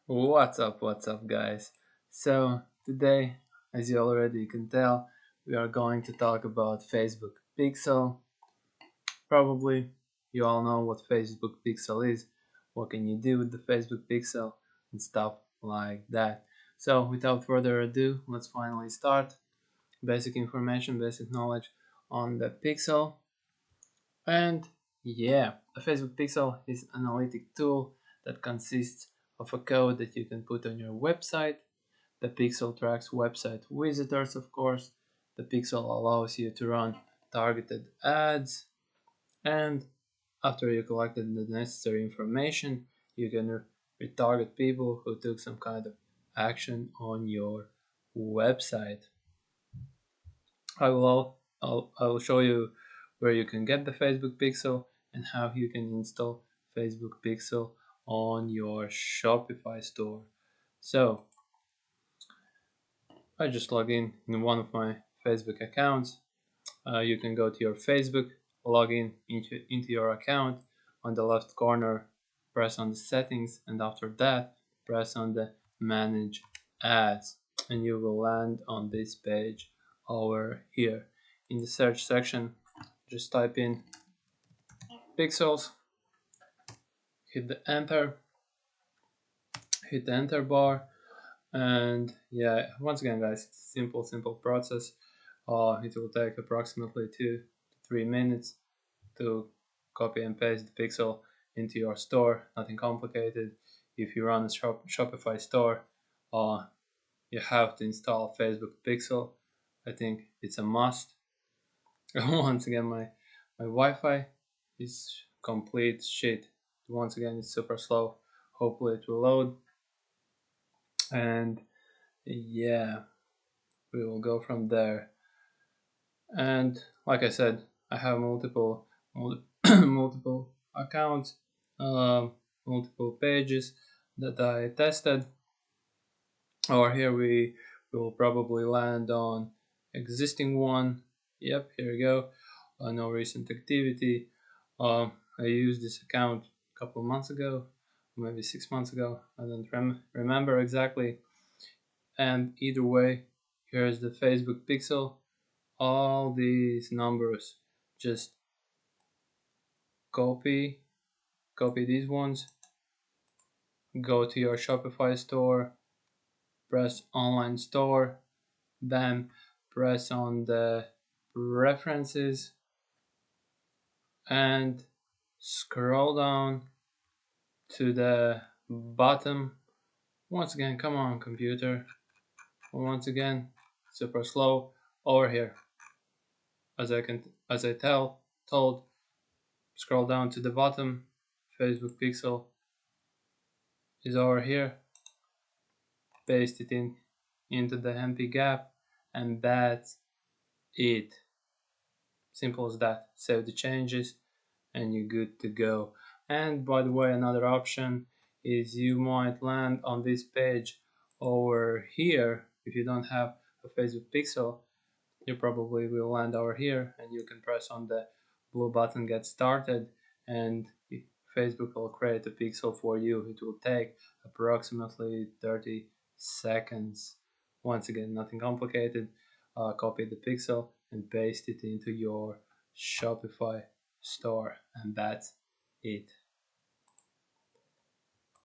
What's up, guys? So, today, as you already can tell, we are going to talk about Facebook Pixel. Probably you all know what Facebook Pixel is, what can you do with the Facebook Pixel, and stuff like that. So, without further ado, let's finally start. Basic information, basic knowledge on the Pixel. And yeah, a Facebook Pixel is an analytic tool that consists of a code that you can put on your website. The Pixel tracks website visitors, of course. The Pixel allows you to run targeted ads, and after you collected the necessary information, you can retarget people who took some kind of action on your website. I will show you where you can get the Facebook Pixel and how you can install Facebook Pixel on your Shopify store. So I just log in one of my Facebook accounts. You can go to your Facebook, log into your account. On the left corner, press on the settings, and after that, press on the manage ads, and you will land on this page over here. In the search section, just type in pixels, hit the enter bar, and yeah, once again, guys, it's a simple process. It will take approximately 2 to 3 minutes to copy and paste the pixel into your store. Nothing complicated. If you run a Shopify store, uh, you have to install Facebook Pixel. I think it's a must. Once again, my Wi-Fi is complete shit. Once again, it's super slow. Hopefully, it will load. And yeah, we will go from there. And like I said, I have multiple accounts, multiple pages that I tested. Or here we will probably land on existing one. Yep, here we go. No recent activity. I used this account a couple of months ago, maybe 6 months ago. I don't remember exactly. And either way, here's the Facebook Pixel. All these numbers, just copy these ones, go to your Shopify store, press online store, then press on the preferences and scroll down to the bottom. Once again, come on computer, once again, super slow. Over here, as I told, scroll down to the bottom. Facebook Pixel is over here. Paste it into the empty gap, and that's it. Simple as that. Save the changes and you're good to go. And by the way, another option is you might land on this page over here. If you don't have a Facebook Pixel, you probably will land over here, and you can press on the blue button get started, and Facebook will create a pixel for you. It will take approximately 30 seconds. Once again, nothing complicated. Copy the pixel and paste it into your Shopify store, and that's it.